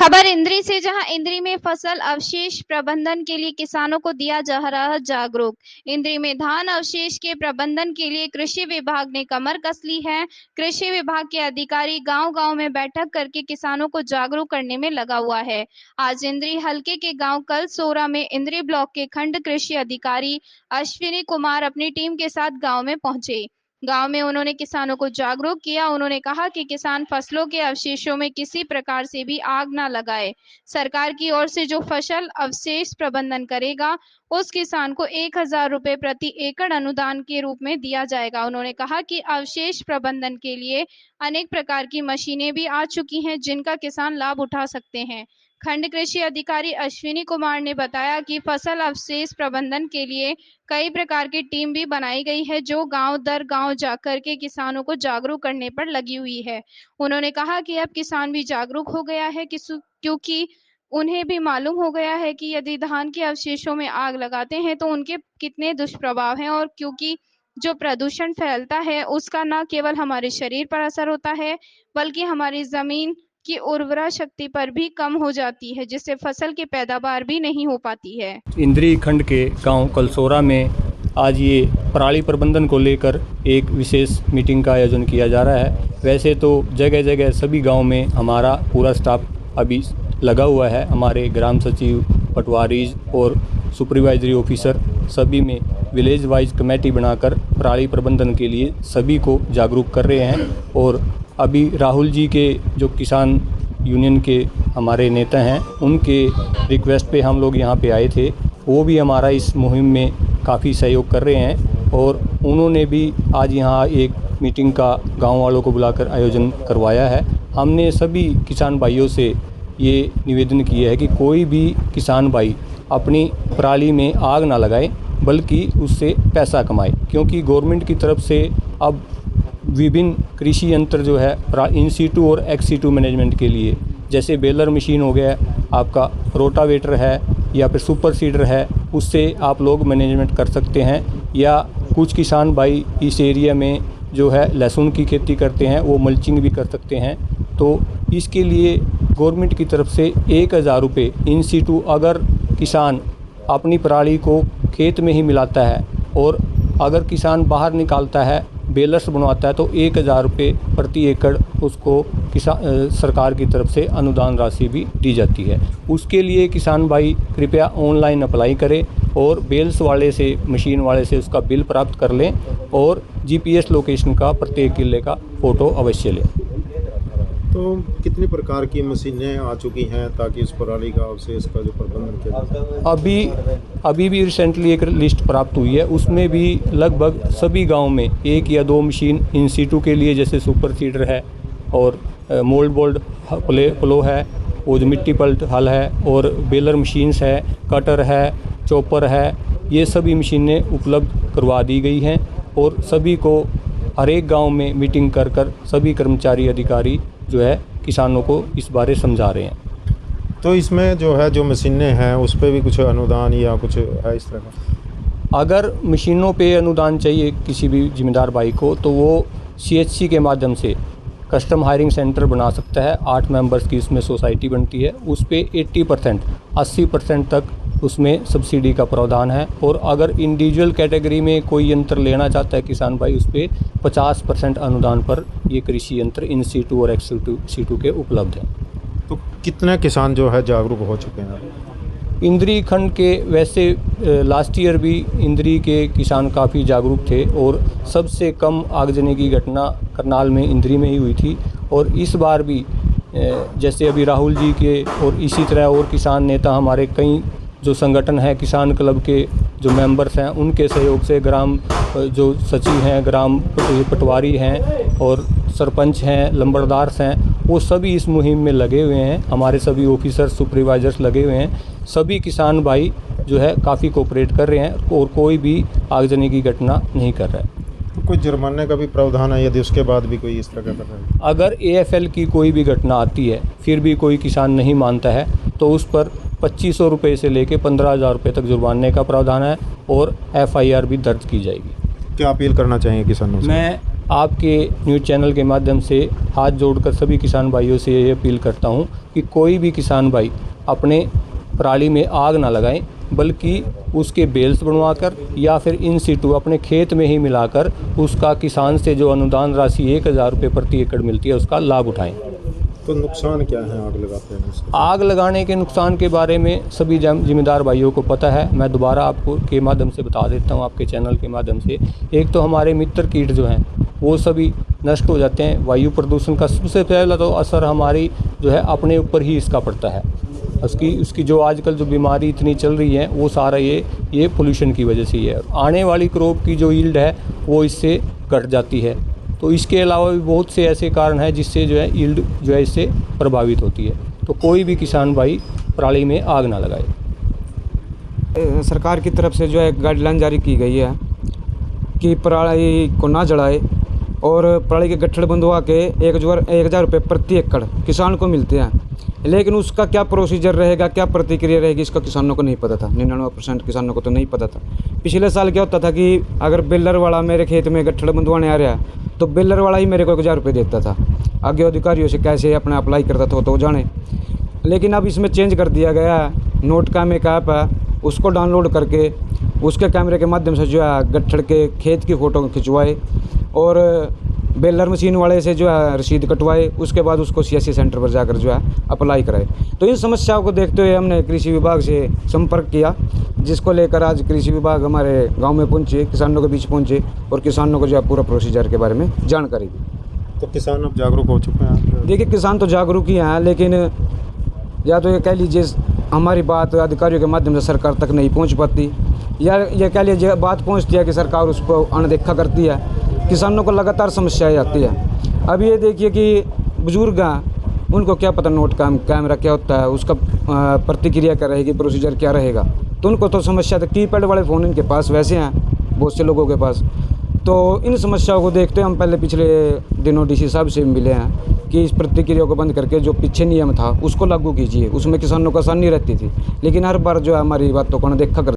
खबर इंद्री से, जहां इंद्री में फसल अवशेष प्रबंधन के लिए किसानों को दिया जा रहा है जागरूक। इंद्री में धान अवशेष के प्रबंधन के लिए कृषि विभाग ने कमर कस ली है। कृषि विभाग के अधिकारी गांव-गांव में बैठक करके किसानों को जागरूक करने में लगा हुआ है। आज इंद्री हलके के गांव कलसोरा में इंद्री ब्लॉक के खंड कृषि अधिकारी अश्विनी कुमार अपनी टीम के साथ गाँव में पहुंचे। गांव में उन्होंने किसानों को जागरूक किया। उन्होंने कहा कि किसान फसलों के अवशेषों में किसी प्रकार से भी आग ना लगाए। सरकार की ओर से जो फसल अवशेष प्रबंधन करेगा उस किसान को 1000 रुपए प्रति एकड़ अनुदान के रूप में दिया जाएगा। उन्होंने कहा कि अवशेष प्रबंधन के लिए अनेक प्रकार की मशीनें भी आ चुकी हैं जिनका किसान लाभ उठा सकते हैं। खंड कृषि अधिकारी अश्विनी कुमार ने बताया कि फसल अवशेष प्रबंधन के लिए कई प्रकार की टीम भी बनाई गई है जो गांव दर गांव जाकर के किसानों को जागरूक करने पर लगी हुई है। उन्होंने कहा कि अब किसान भी जागरूक हो गया है क्योंकि उन्हें भी मालूम हो गया है कि यदि धान के अवशेषों में आग लगाते हैं तो उनके कितने दुष्प्रभाव हैं, और क्योंकि जो प्रदूषण फैलता है उसका न केवल हमारे शरीर पर असर होता है बल्कि हमारी जमीन की उर्वरा शक्ति पर भी कम हो जाती है, जिससे फसल की पैदावार भी नहीं हो पाती है। इंद्री खंड के गांव कलसोरा में आज ये पराली प्रबंधन को लेकर एक विशेष मीटिंग का आयोजन किया जा रहा है। वैसे तो जगह जगह सभी गांव में हमारा पूरा स्टाफ अभी लगा हुआ है। हमारे ग्राम सचिव, पटवारीज और सुपरवाइजरी ऑफिसर सभी में विलेज वाइज कमेटी बनाकर पराली प्रबंधन के लिए सभी को जागरूक कर रहे हैं। और अभी राहुल जी के जो किसान यूनियन के हमारे नेता हैं उनके रिक्वेस्ट पे हम लोग यहाँ पे आए थे। वो भी हमारा इस मुहिम में काफ़ी सहयोग कर रहे हैं और उन्होंने भी आज यहाँ एक मीटिंग का गांव वालों को बुलाकर आयोजन करवाया है। हमने सभी किसान भाइयों से ये निवेदन किया है कि कोई भी किसान भाई अपनी पराली में आग ना लगाए बल्कि उससे पैसा कमाए, क्योंकि गवर्नमेंट की तरफ से अब विभिन्न कृषि यंत्र जो है इन सीटू और एक्स सीटू मैनेजमेंट के लिए, जैसे बेलर मशीन हो गया, आपका रोटावेटर है या फिर सुपर सीडर है, उससे आप लोग मैनेजमेंट कर सकते हैं। या कुछ किसान भाई इस एरिया में जो है लहसुन की खेती करते हैं, वो मल्चिंग भी कर सकते हैं। तो इसके लिए गवर्नमेंट की तरफ से 1000 रुपये इन सीटू अगर किसान अपनी पराली को खेत में ही मिलाता है और अगर किसान बाहर निकालता है, बेलर्स बनवाता है, तो 1000 रुपये प्रति एकड़ उसको सरकार की तरफ से अनुदान राशि भी दी जाती है। उसके लिए किसान भाई कृपया ऑनलाइन अप्लाई करें और बेल्स वाले से, मशीन वाले से उसका बिल प्राप्त कर लें और जीपीएस लोकेशन का प्रत्येक किले का फ़ोटो अवश्य लें। तो कितनी प्रकार की मशीनें आ चुकी हैं ताकि इस पराली का अवशेष का जो प्रबंधन किया जाए? अभी भी रिसेंटली एक लिस्ट प्राप्त हुई है, उसमें भी लगभग सभी गांव में 1 या 2 मशीन इन सीटू के लिए, जैसे सुपर सीडर है और मोल्ड बोल्ड प्लो है, वो जो मिट्टी पलट हल है और बेलर मशीन्स है, कटर है, चॉपर है, ये सभी मशीनें उपलब्ध करवा दी गई हैं। और सभी को हर एक गाँव में मीटिंग कर कर सभी कर्मचारी अधिकारी जो है किसानों को इस बारे समझा रहे हैं। तो इसमें जो है जो मशीनें हैं उस पर भी कुछ अनुदान या कुछ है इस तरह का? अगर मशीनों पे अनुदान चाहिए किसी भी जिम्मेदार भाई को तो वो सीएचसी के माध्यम से कस्टम हायरिंग सेंटर बना सकता है। 8 मेंबर्स की उसमें सोसाइटी बनती है, उस पे 80% तक उसमें सब्सिडी का प्रावधान है। और अगर इंडिविजुअल कैटेगरी में कोई यंत्र लेना चाहता है किसान भाई, उस पे 50% अनुदान पर ये कृषि यंत्र इन सीटू और एक्स सीटू के उपलब्ध हैं। तो कितने किसान जो है जागरूक हो चुके हैं? इंद्री खंड के वैसे लास्ट ईयर भी इंद्री के किसान काफ़ी जागरूक थे और सबसे कम आगजनी की घटना करनाल में इंद्री में ही हुई थी। और इस बार भी जैसे अभी राहुल जी के और इसी तरह और किसान नेता हमारे कई जो संगठन है, किसान क्लब के जो मेंबर्स हैं, उनके सहयोग से ग्राम जो सचिव हैं, ग्राम पटवारी हैं और सरपंच हैं, लंबरदार्स हैं, वो सभी इस मुहिम में लगे हुए हैं। हमारे सभी ऑफिसर, सुपरवाइजर्स लगे हुए हैं। सभी किसान भाई जो है काफ़ी कोऑपरेट कर रहे हैं और कोई भी आगजनी की घटना नहीं कर रहा है। तो कोई जुर्माने का भी प्रावधान है यदि उसके बाद भी कोई इस तरह का कर रहा है? अगर एएफएल की कोई भी घटना आती है फिर भी कोई किसान नहीं मानता है तो उस पर 2500 रुपये से लेकर 15,000 रुपये तक जुर्माने का प्रावधान है और एफआईआर भी दर्ज की जाएगी। क्या अपील करना चाहिए किसानों से? मैं आपके न्यूज़ चैनल के माध्यम से हाथ जोड़कर सभी किसान भाइयों से ये अपील करता हूँ कि कोई भी किसान भाई अपने पराली में आग ना लगाएं, बल्कि उसके बेल्स बनवाकर या फिर इन सीटू अपने खेत में ही मिलाकर उसका किसान से जो अनुदान राशि 1000 रुपये प्रति एकड़ मिलती है उसका लाभ उठाएं। तो नुकसान क्या है आग लगाते हैं इसका? आग लगाने के नुकसान के बारे में सभी जिम्मेदार भाइयों को पता है। मैं दोबारा आपको के माध्यम से बता देता हूँ, आपके चैनल के माध्यम से। एक तो हमारे मित्र कीट जो हैं वो सभी नष्ट हो जाते हैं। वायु प्रदूषण का सबसे पहला तो असर हमारी जो है अपने ऊपर ही इसका पड़ता है। उसकी जो आजकल जो बीमारी इतनी चल रही है वो सारा ये पोल्यूशन की वजह से ही है। आने वाली क्रॉप की जो यील्ड है वो इससे घट जाती है। तो इसके अलावा भी बहुत से ऐसे कारण हैं जिससे जो है यील्ड जो है इससे प्रभावित होती है। तो कोई भी किसान भाई पराली में आग ना लगाए। सरकार की तरफ से जो है गाइडलाइन जारी की गई है कि पराली को ना जलाए और पराली के गट्ठर बंधवा के 1000 रुपये प्रति एकड़ किसान को मिलते हैं। लेकिन उसका क्या प्रोसीजर रहेगा, क्या प्रतिक्रिया रहेगी, इसका किसानों को नहीं पता था। 99% किसानों को तो नहीं पता था। पिछले साल क्या होता था कि अगर बेलर वाला मेरे खेत में गट्ठर बंधवाने आ रहा है तो बेलर वाला ही मेरे को 1000 रुपये देता था। आगे अधिकारियों से कैसे अपना अप्लाई करता था तो जाने। लेकिन अब इसमें चेंज कर दिया गया है। नोट का एक ऐप है, उसको डाउनलोड करके उसके कैमरे के माध्यम से जो है गट्ठर के खेत की फ़ोटो खिंचवाए और बेलर मशीन वाले से जो है रसीद कटवाए। उसके बाद उसको CSC सेंटर पर जाकर जो है अप्लाई कराए। तो इन समस्याओं को देखते हुए हमने कृषि विभाग से संपर्क किया, जिसको लेकर आज कृषि विभाग हमारे गांव में पहुंचे, किसानों के बीच पहुंचे और किसानों को जो है पूरा प्रोसीजर के बारे में जानकारी दी। तो किसान अब जागरूक हो चुके हैं? देखिए, किसान तो जागरूक ही हैं, लेकिन या तो ये कह लीजिए हमारी बात अधिकारियों के माध्यम से सरकार तक नहीं पहुँच पाती, या ये कह लीजिए बात पहुँचती है कि सरकार उसको अनदेखा करती है। किसानों को लगातार समस्याएं आती है। अब ये देखिए कि बुजुर्ग हैं, उनको क्या पता नोट का कैमरा क्या होता है, उसका प्रतिक्रिया क्या रहेगी, प्रोसीजर क्या रहेगा। तो उनको तो समस्या तो कीपैड वाले फ़ोन इनके पास वैसे हैं बहुत से लोगों के पास। तो इन समस्याओं को देखते हम पहले पिछले दिनों DC साहब से मिले हैं कि इस प्रतिक्रिया को बंद करके जो पीछे नियम था उसको लागू कीजिए। उसमें किसानों को आसानी रहती थी, लेकिन हर बार जो है हमारी बातों को अनदेखा कर